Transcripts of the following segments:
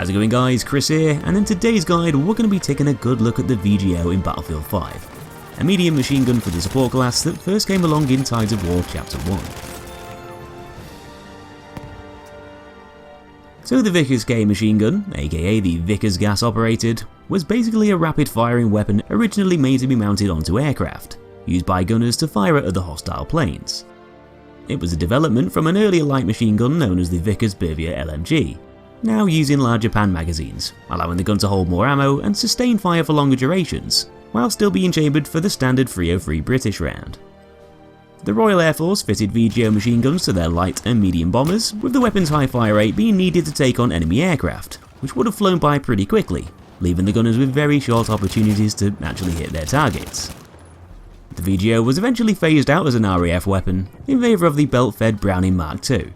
How's it going guys, Kris here, and in today's guide we're going to be taking a good look at the VGO in Battlefield 5, a medium machine gun for the support class that first came along in Tides of War Chapter 1. So the Vickers K machine gun, aka the Vickers gas operated, was basically a rapid firing weapon originally made to be mounted onto aircraft, used by gunners to fire at other hostile planes. It was a development from an earlier light machine gun known as the Vickers BF5 LMG, now using larger pan magazines, allowing the gun to hold more ammo and sustain fire for longer durations, while still being chambered for the standard 303 British round. The Royal Air Force fitted VGO machine guns to their light and medium bombers, with the weapon's high fire rate being needed to take on enemy aircraft, which would have flown by pretty quickly, leaving the gunners with very short opportunities to actually hit their targets. The VGO was eventually phased out as an RAF weapon in favour of the belt-fed Browning Mark II,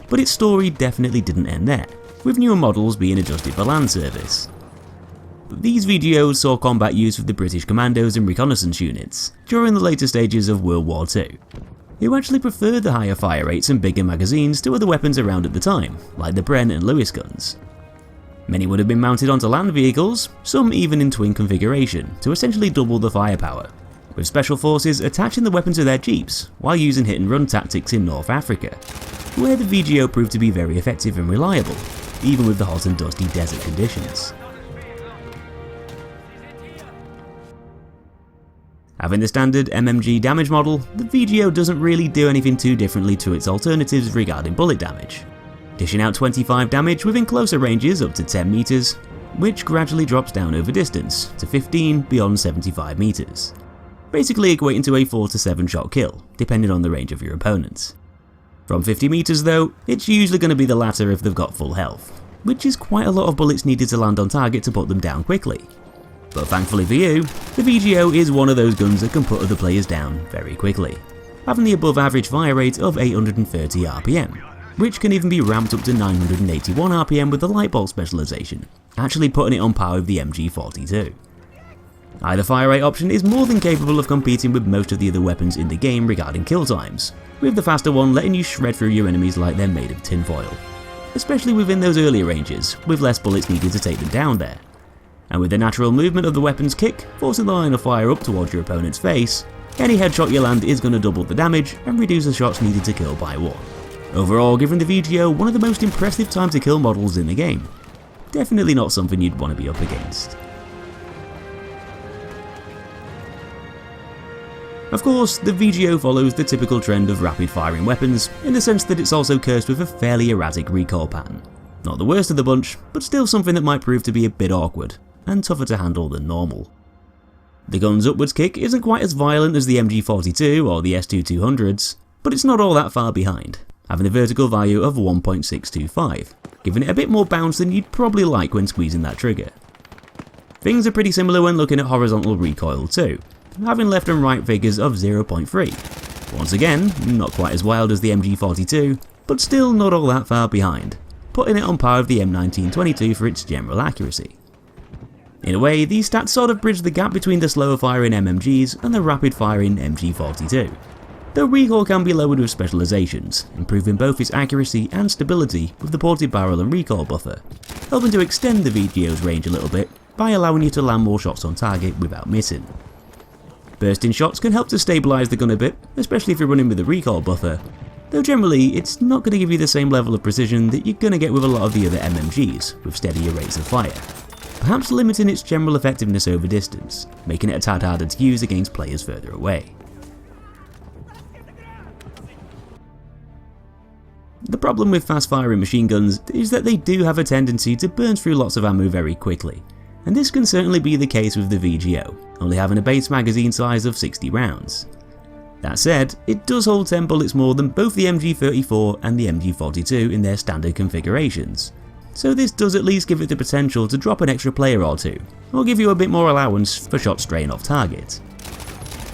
but its story definitely didn't end there, with newer models being adjusted for land service. These VGOs saw combat use with the British commandos and reconnaissance units during the later stages of World War II, who actually preferred the higher fire rates and bigger magazines to other weapons around at the time, like the Bren and Lewis guns. Many would have been mounted onto land vehicles, some even in twin configuration, to essentially double the firepower, with special forces attaching the weapon to their jeeps while using hit and run tactics in North Africa, where the VGO proved to be very effective and reliable, even with the hot and dusty desert conditions. Having the standard MMG damage model, the VGO doesn't really do anything too differently to its alternatives regarding bullet damage, dishing out 25 damage within closer ranges up to 10 meters, which gradually drops down over distance to 15 beyond 75 meters, basically equating to a 4 to 7 shot kill, depending on the range of your opponents. From 50 meters though, it's usually going to be the latter if they've got full health, which is quite a lot of bullets needed to land on target to put them down quickly. But thankfully for you, the VGO is one of those guns that can put other players down very quickly, having the above average fire rate of 830 RPM, which can even be ramped up to 981 RPM with the light bolt specialization, actually putting it on par with the MG42. Either fire rate option is more than capable of competing with most of the other weapons in the game regarding kill times, with the faster one letting you shred through your enemies like they're made of tinfoil, especially within those earlier ranges, with less bullets needed to take them down there. And with the natural movement of the weapon's kick, forcing the line of fire up towards your opponent's face, any headshot you land is going to double the damage and reduce the shots needed to kill by 1. Overall, giving the VGO one of the most impressive time to kill models in the game. Definitely not something you'd want to be up against. Of course, the VGO follows the typical trend of rapid firing weapons, in the sense that it's also cursed with a fairly erratic recoil pattern. Not the worst of the bunch, but still something that might prove to be a bit awkward, and tougher to handle than normal. The gun's upwards kick isn't quite as violent as the MG42 or the ST200s, but it's not all that far behind, having a vertical value of 1.625, giving it a bit more bounce than you'd probably like when squeezing that trigger. Things are pretty similar when looking at horizontal recoil too, having left and right figures of 0.3. Once again, not quite as wild as the MG42, but still not all that far behind, putting it on par with the M1922 for its general accuracy. In a way, these stats sort of bridge the gap between the slower firing MMGs and the rapid firing MG42, though recoil can be lowered with specializations, improving both its accuracy and stability with the ported barrel and recoil buffer, helping to extend the VGO's range a little bit by allowing you to land more shots on target without missing. Bursting shots can help to stabilise the gun a bit, especially if you're running with a recoil buffer, though generally it's not going to give you the same level of precision that you're going to get with a lot of the other MMGs with steadier rates of fire, perhaps limiting its general effectiveness over distance, making it a tad harder to use against players further away. The problem with fast firing machine guns is that they do have a tendency to burn through lots of ammo very quickly, and this can certainly be the case with the VGO, only having a base magazine size of 60 rounds. That said, it does hold 10 bullets more than both the MG34 and the MG42 in their standard configurations, so this does at least give it the potential to drop an extra player or two, or give you a bit more allowance for shots straying off target.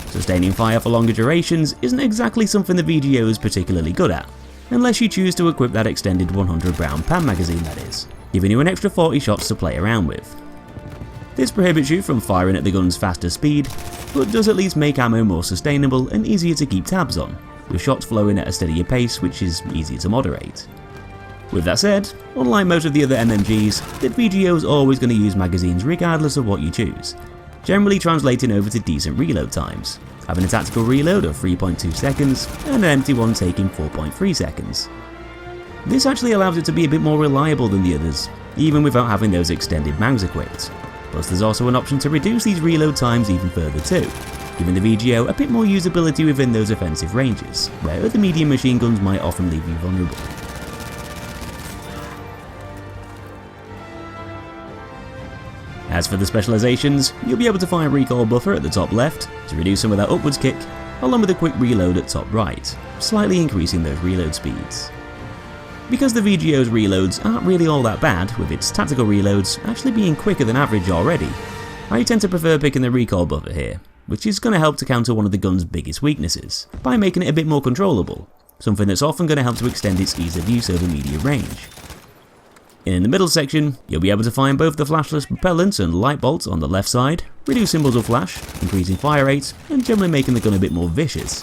Sustaining fire for longer durations isn't exactly something the VGO is particularly good at, unless you choose to equip that extended 100 round pan magazine that is, giving you an extra 40 shots to play around with. This prohibits you from firing at the gun's faster speed, but does at least make ammo more sustainable and easier to keep tabs on, with shots flowing at a steadier pace which is easier to moderate. With that said, unlike most of the other MMGs, the VGO is always going to use magazines regardless of what you choose, generally translating over to decent reload times, having a tactical reload of 3.2 seconds and an empty one taking 4.3 seconds. This actually allows it to be a bit more reliable than the others, even without having those extended mags equipped. Plus there's also an option to reduce these reload times even further too, giving the VGO a bit more usability within those offensive ranges, where other medium machine guns might often leave you vulnerable. As for the specializations, you'll be able to find recoil buffer at the top left to reduce some of that upwards kick, along with a quick reload at top right, slightly increasing those reload speeds. Because the VGO's reloads aren't really all that bad, with its tactical reloads actually being quicker than average already, I tend to prefer picking the recoil buffer here, which is going to help to counter one of the gun's biggest weaknesses, by making it a bit more controllable, something that's often going to help to extend its ease of use over medium range. In the middle section, you'll be able to find both the flashless propellant and light bolt on the left side, reducing muzzle flash, increasing fire rate, and generally making the gun a bit more vicious,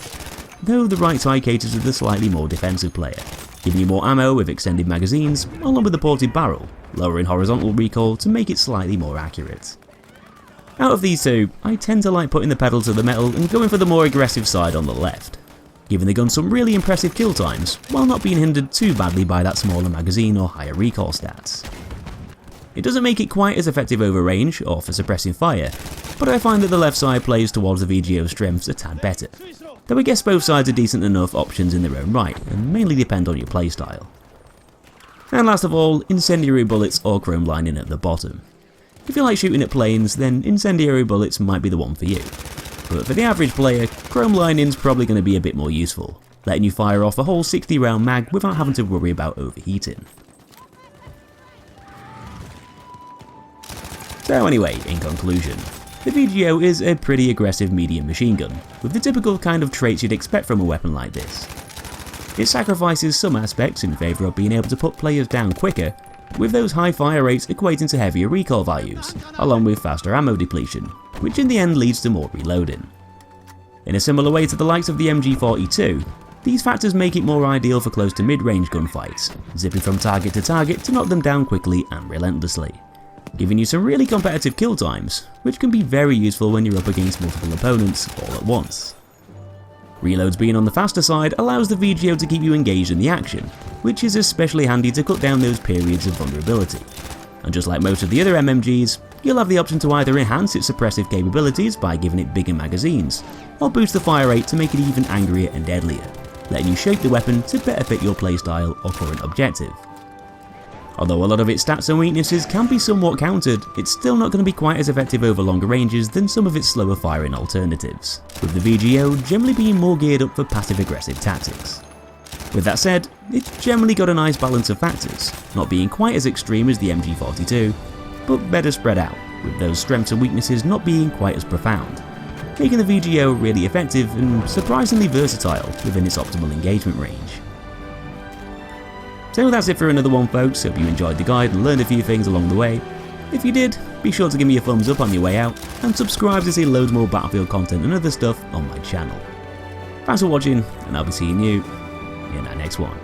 though the right side caters to the slightly more defensive player, giving you more ammo with extended magazines, along with the ported barrel, lowering horizontal recoil to make it slightly more accurate. Out of these two, I tend to like putting the pedal to the metal and going for the more aggressive side on the left, giving the gun some really impressive kill times, while not being hindered too badly by that smaller magazine or higher recoil stats. It doesn't make it quite as effective over range or for suppressing fire, but I find that the left side plays towards the VGO's strengths a tad better, though I guess both sides are decent enough options in their own right, and mainly depend on your playstyle. And last of all, incendiary bullets or chrome lining at the bottom. If you like shooting at planes, then incendiary bullets might be the one for you. But for the average player, chrome lining's probably going to be a bit more useful, letting you fire off a whole 60 round mag without having to worry about overheating. So anyway, in conclusion, the VGO is a pretty aggressive medium machine gun, with the typical kind of traits you'd expect from a weapon like this. It sacrifices some aspects in favour of being able to put players down quicker, with those high fire rates equating to heavier recoil values, along with faster ammo depletion, which in the end leads to more reloading. In a similar way to the likes of the MG42, these factors make it more ideal for close to mid-range gunfights, zipping from target to target to knock them down quickly and relentlessly, giving you some really competitive kill times, which can be very useful when you're up against multiple opponents all at once. Reloads being on the faster side allows the VGO to keep you engaged in the action, which is especially handy to cut down those periods of vulnerability. And just like most of the other MMGs, you'll have the option to either enhance its suppressive capabilities by giving it bigger magazines, or boost the fire rate to make it even angrier and deadlier, letting you shape the weapon to better fit your playstyle or current objective. Although a lot of its stats and weaknesses can be somewhat countered, it's still not going to be quite as effective over longer ranges than some of its slower firing alternatives, with the VGO generally being more geared up for passive-aggressive tactics. With that said, it's generally got a nice balance of factors, not being quite as extreme as the MG42, but better spread out, with those strengths and weaknesses not being quite as profound, making the VGO really effective and surprisingly versatile within its optimal engagement range. So that's it for another one, folks. Hope you enjoyed the guide and learned a few things along the way. If you did, be sure to give me a thumbs up on your way out, and subscribe to see loads more Battlefield content and other stuff on my channel. Thanks for watching, and I'll be seeing you in our next one.